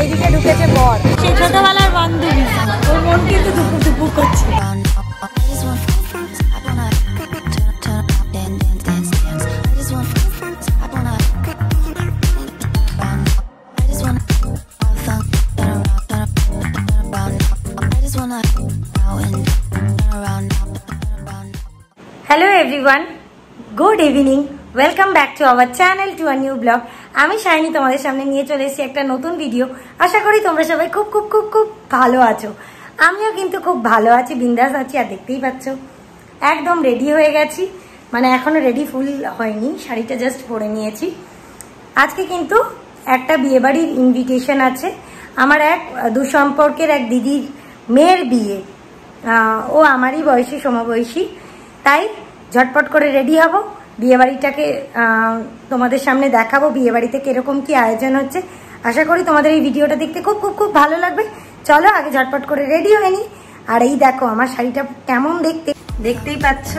এদিকে ঢুকেছে বর, সেই ছোটবেলার বান্ধবী। ওর মন কিন্তু দুপুর দুপুর করছে। Hello everyone, good evening, welcome back to our channel to a new blog. আমি শাইনি তোমাদের সামনে নিয়ে চলে এসেছি একটা নতুন ভিডিও। আশা করি তোমরা সবাই খুব খুব খুব খুব ভালো আছো। আমিও কিন্তু খুব ভালো আছি, বিন্দাস আছি। আর দেখতেই পাচ্ছ একদম রেডি হয়ে গেছি, মানে এখনো রেডি ফুল হয়নি, শাড়িটা জাস্ট পরে নিয়েছি। আজকে কিন্তু একটা বিয়েবাড়ির ইনভিটেশন আছে। আমার এক দুঃসম্পর্কের এক দিদির মেয়ের বিয়ে। ও আমারই বয়সী, সমবয়সী। তাই ঝটপট করে রেডি হব, বিয়েবাড়িটাকে তোমাদের সামনে দেখাবো, বিয়েবাড়িতে কিরকম কি আয়োজন হচ্ছে। আশা করি তোমাদের এই ভিডিওটা দেখতে খুব খুব খুব ভালো লাগবে। চলো আগে ঝটপট করে রেডি হয়ে নি। আর এই দেখো আমার শাড়িটা কেমন দেখতে, দেখতেই পাচ্ছ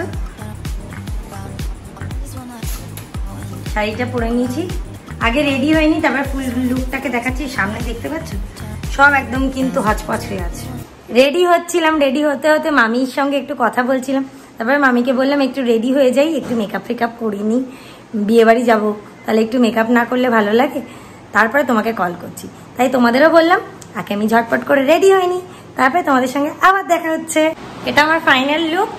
শাড়িটা পরে নিয়েছি। আগে রেডি হয়নি, তারপর ফুল লুকটাকে দেখাচ্ছি। সামনে দেখতে পাচ্ছ সব একদম কিন্তু হচপচ হয়ে আছে। রেডি হচ্ছিলাম, রেডি হতে হতে মামির সঙ্গে একটু কথা বলছিলাম। তারপরে মামিকে বললাম একটু রেডি হয়ে যাই, একটু মেকআপ ফেকআপ করিনি, বিয়েবাড়ি যাবো, তাহলে একটু মেকআপ না করলে ভালো লাগে। তারপরে তোমাকে কল করছি, তাই তোমাদেরও বললাম আগে আমি ঝটপট করে রেডি হয়নি, তারপরে তোমাদের সঙ্গে আবার দেখা হচ্ছে। এটা আমার ফাইনাল লুক।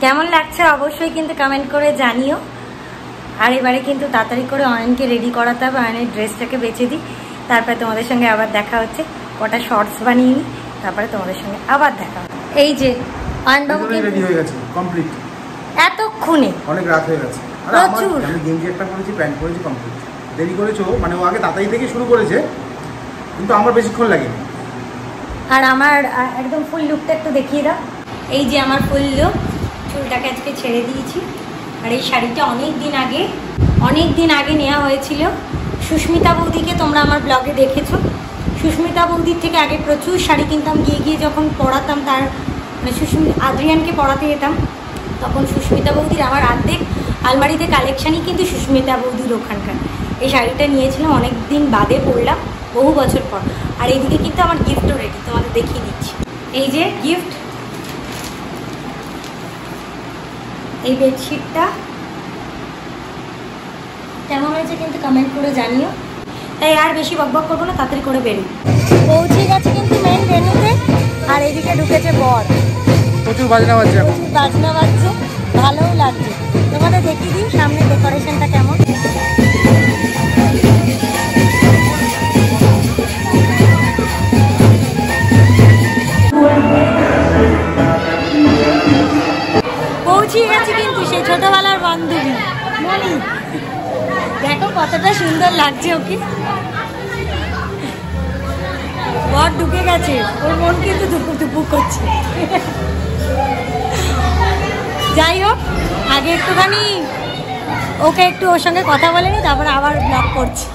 কেমন লাগছে অবশ্যই কিন্তু কমেন্ট করে জানিও। আর এবারে কিন্তু তাড়াতাড়ি করে অয়নকে রেডি করাতে হবে, অয়নের ড্রেসটাকে বেছে দিই, তারপরে তোমাদের সঙ্গে আবার দেখা হচ্ছে। কটা শর্টস বানিয়ে নিই, তারপরে তোমাদের সঙ্গে আবার দেখা হবে। এই যে অয়নবাবু রেডি হয়ে গেছে কমপ্লিট, এতক্ষণে অনেক রাত হয়ে গেছে। প্রচুর। আমি গেঞ্জি একটা পরেছি, প্যান্ট পরেছি, কমপ্লিট। দেরি করেছো, মানে ও আগে তাড়াতাড়ি থেকে শুরু করেছে, কিন্তু আমার বেশিক্ষণ লাগেনি। আর আমার একদম ফুল লুকটা একটু দেখিয়ে দাও। এই যে আমার ফুল লুক, চুলটাকে আজকে ছেড়ে দিয়েছি। আর এই শাড়িটা অনেক দিন আগে নেওয়া হয়েছিল। সুস্মিতা বৌদিকে তোমরা আমার ব্লগে দেখেছো। সুস্মিতা বৌদির থেকে আগে প্রচুর শাড়ি কিনতাম, গিয়ে যখন পড়াতাম, তার মানে আদ্রিয়ানকে পড়াতে যেতাম, তখন সুস্মিতা বৌদির আমার অর্ধেক আলমারিতে কালেকশানই কিন্তু সুস্মিতা বৌদির ওখানকার। এই শাড়িটা নিয়েছিলাম, অনেক দিন বাদে পরলাম, বহু বছর পর। আর এইদিকে কিন্তু আমার গিফটও রেডি, তোমাদের দেখিয়ে দিচ্ছি। এই যে গিফট, এই বেডশিটটা কেমন হয়েছে কিন্তু কমেন্ট করে জানিও। তাই আর বেশি বকবক করবো না, তাড়াতাড়ি করে বেরোই। পৌঁছে গেছে কিন্তু মেন ভেন্যুতে। আর এদিকে ঢুকেছে বর, প্রচুর বাজনা বাজছে, ভালোও লাগছে। তোমাদের দেখিয়ে দিই সামনে ডেকোরেশনটা কেমন। পৌঁছে গেছে কিন্তু সেই ছোটবেলার বান্ধবী মনি। দেখো কতটা সুন্দর লাগছে ওকে। বর ঢুকে গেছে, ওর মন কিন্তু দুপুর দুপুর করছে। যাই হোক, আগে একটুখানি ওকে একটু ওর সঙ্গে কথা বলে নি, তারপরে আবার ব্লগ করছি।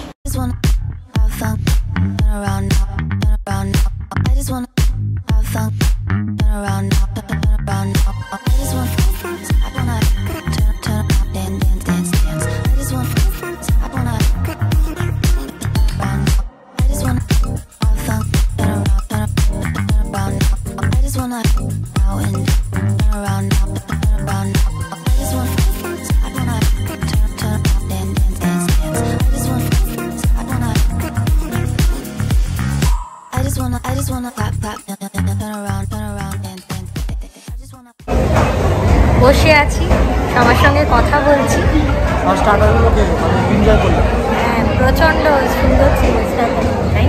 বসে আছি, সবার সঙ্গে কথা বলছি। হ্যাঁ, প্রচণ্ড সুন্দর ছিল, তাই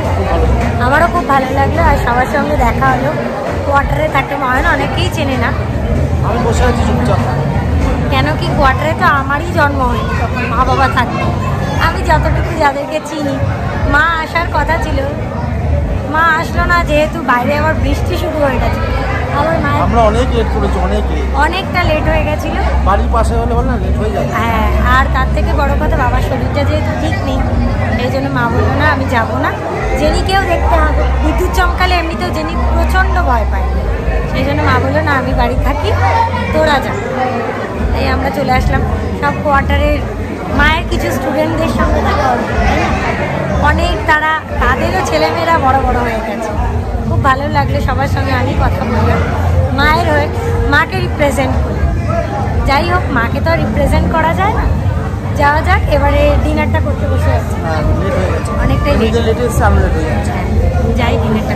আমারও খুব ভালো লাগলো। আর সবার সঙ্গে দেখা হলো। কোয়ার্টারে থাকে, হয় না অনেকেই চেনে না। আমি বসে আছি চুপচাপ, কেন কি কোয়ার্টারে তো আমারই জন্ম হয়নি, তখন মা বাবা থাকতো। আমি যতটুকু যাদেরকে চিনি, মা আসার কথা ছিল, মা আসলো না, যেহেতু বাইরে আবার বৃষ্টি শুরু হয়ে গেছে। আমরা অনেক লেট করেছি, অনেকটা লেট হয়ে গেছিল। বাড়ির পাশে হলে বল না, লেট হয়ে যায়। হ্যাঁ, আর তার থেকে বড় কথা বাবার শরীরটা যেহেতু ঠিক নেই, এই জন্য মা বললো না আমি যাবো না, জেনিকেও দেখতে হবে। বিদ্যুৎ চমকালে এমনিতেও জেনি প্রচণ্ড ভয় পায়, সেই জন্য মা বললো না আমি বাড়ি থাকি, তোরা যা। তাই আমরা চলে আসলাম। সব কোয়ার্টারের মায়ের কিছু স্টুডেন্টদের সঙ্গে দেখা হলো, অনেক তাদেরও ছেলেমেয়েরা বড় বড় হয়ে গেছে। খুব ভালো লাগলো, সবার সঙ্গে আমি কথা বললাম, মায়ের হয়ে মাকে রিপ্রেজেন্ট করি। যাই হোক, মাকে তো রিপ্রেজেন্ট করা যায় না। যাওয়া যাক, এবারে ডিনারটা করতে বসে যাচ্ছে, অনেকটাই যাই ডিনারটা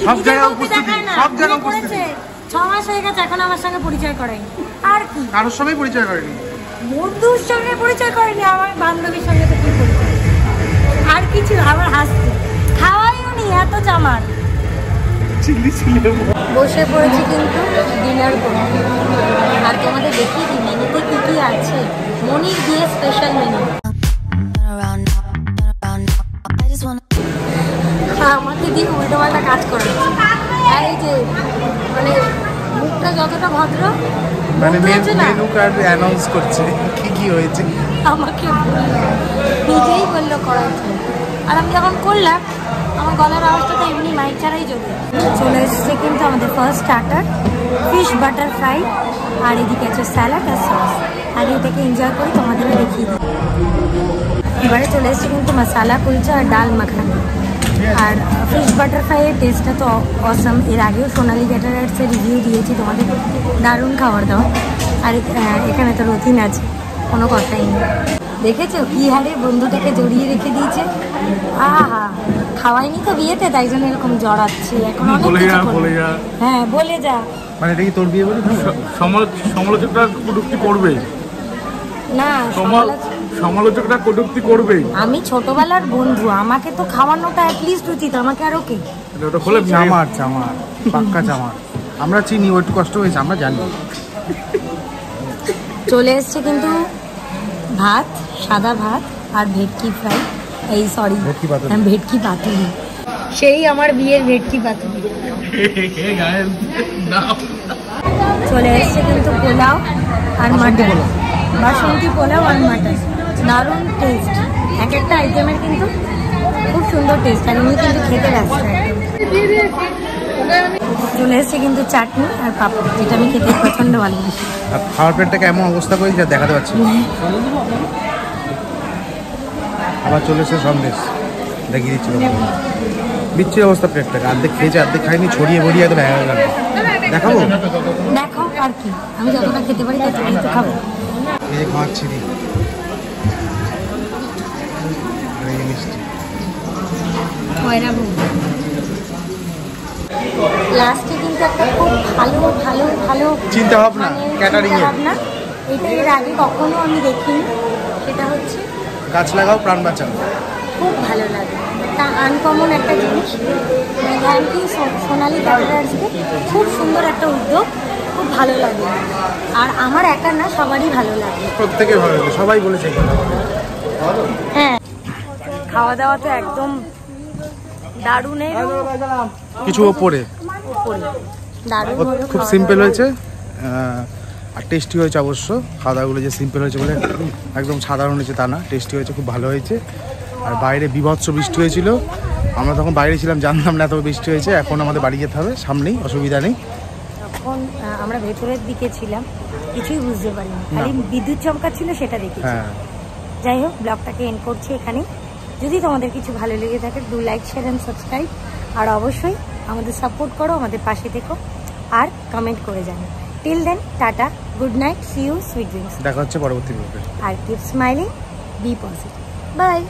সব জায়গায় উপস্থিতি, সব জায়গায় উপস্থিতি। 6 মাস হয়ে গেছে, এখন আমার সঙ্গে পরিচয় করায়নি। আর কি কারোর সঙ্গে পরিচয় করেনি, বন্ধুর সঙ্গে পরিচয় করেনি, আমার বান্ধবীর সঙ্গে তো কি পরিচয়, আর কিছু। আমার হাসতে খাওয়াইও নি, এত চামার। বসে পড়েছি কিন্তু ডিনার করতে, আর তোমাদের দেখিয়ে দিই মেনুতে কি কি আছে। মনির দিয়ে স্পেশাল মেনু। আমাকে দিয়ে উল্টোপাল্টা কাজ করে, আর এই যে মানে মুখটা যতটা ভদ্র, মানে মেনু কার্ড অ্যানাউন্স করছে কি কি হয়েছে, আমাকে নিজেই বললো করার জন্য। আর আমি যখন করলাম, আমার গলার আওয়াজটা তো এমনি মাইক ছাড়াই চলে এসেছে কিন্তু আমাদের first starter fish butter fry, আর এদিকে আছে স্যালাড আর সস। আগে এটাকে এনজয় করি, তোমাদেরও দেখিয়ে দিই। এবারে চলে এসেছে কিন্তু মশালা কুলচা আর ডাল মাখানি। আর ফিশ বাটার ফ্রাইয়ের টেস্টটা তো অসাম। এর আগেও সোনালি ক্যাটারার্সের রিভিউ দিয়েছি তোমাদের, দারুণ খাবার দাও। আর এখানে তো রথিন আছে, কোনো কথাই নেই। দেখেছো কি হারে বন্ধুটাকে জড়িয়ে রেখে দিয়েছে। আহা, খাওয়াইনি তো বিয়েতে, তাই জন্য এরকম জড়াচ্ছে। এখন হ্যাঁ বলে যা। মানে এটা কি তোর বিয়ে বলি? সমালোচকরা কটূক্তি করবে না, সমালোচকরা কটূক্তি করবে। আমি ছোটবেলার বন্ধু, আমাকে তো খাওয়ানোটা অ্যাটলিস্ট উচিত। আমাকে আরো কি ওটা খোলে চামার পাক্কা চামার। আমরা চিনি, ও একটু কষ্ট হয়েছে, আমরা জানি। চলে এসছে কিন্তু ভাত, সাদা ভাত আর ভেটকি ফ্রাই, এই সরি ভেটকি পাতুরি, সেই আমার বিয়ের ভেটকি পাতুরি। চলে এসছে কিন্তু পোলাও আর মাটন, বাসন্তী পোলাও আর মাটন, দারুণ টেস্ট। এক একটা আইটেমের কিন্তু খুব সুন্দর টেস্ট, আর উনি কিন্তু খেতে ব্যস্ত। চলে এসছে কিন্তু চাটনি আর পাপড়, যেটা আমি খেতে প্রচন্ড ভালোবাসি। আর খাওয়ার প্লেটটাকে এমন অবস্থা করে দেখাতে পারছি। আবার চলে এসে সন্দেশ দেখিয়ে দিচ্ছিল, বিচ্ছির অবস্থা প্লেটটাকে। অর্ধেক খেয়েছে, অর্ধেক খাইনি, ছড়িয়ে ভরিয়ে একদম হয়ে গেল। দেখাবো, দেখো আর কি, আমি যতটা খেতে পারি ততটাই তো খাবো। এই খাওয়াচ্ছি দি মিষ্টি লাস্টে কিন্তু একটা খুব ভালো ভালো ভালো চিন্তা ভাবনা, ক্যাটারিং এর ভাবনা, এটা এর আগে কখনো আমি দেখিনি। সেটা হচ্ছে গাছ লাগাও প্রাণ বাঁচাও। খুব ভালো লাগে, তা আনকমন একটা জিনিস। থ্যাংক ইউ সোনালি ক্যাটারার্সকে, খুব সুন্দর একটা উদ্যোগ, খুব ভালো লাগে। আর আমার একা না, সবারই ভালো লাগে, প্রত্যেকে ভালো লাগে, সবাই বলেছে। হ্যাঁ, খাওয়া দাওয়া তো একদম দারুণের কিছু ওপরে দারুণ, খুব সিম্পল হয়েছে আর টেস্টি হয়েছে অবশ্য। খাওয়া দাওয়াগুলো যে সিম্পল হয়েছে বলে একদম সাধারণ হয়েছে তা না, টেস্টি হয়েছে, খুব ভালো হয়েছে। আর বাইরে বিভৎস বৃষ্টি হয়েছিল, আমরা তখন বাইরে ছিলাম, জানতাম না এত বৃষ্টি হয়েছে। এখন আমাদের বাড়ি যেতে হবে, সামনেই, অসুবিধা নেই। তখন আমরা ভেতরের দিকে ছিলাম, কিছুই বুঝতে পারিনি, খালি বিদ্যুৎ চমকাচ্ছিল, সেটা দেখি। যাই হোক, ব্লগটাকে এন্ড করছি এখানেই। যদি তোমাদের কিছু ভালো লেগে থাকে, do like, share and subscribe. আর অবশ্যই আমাদের সাপোর্ট করো, আমাদের পাশে থেকো, আর কমেন্ট করে জানাও। Till then, tata, good night, see you, sweet dreams. দেখা হচ্ছে পরবর্তী ভিডিওতে। আর keep smiling, be positive, by.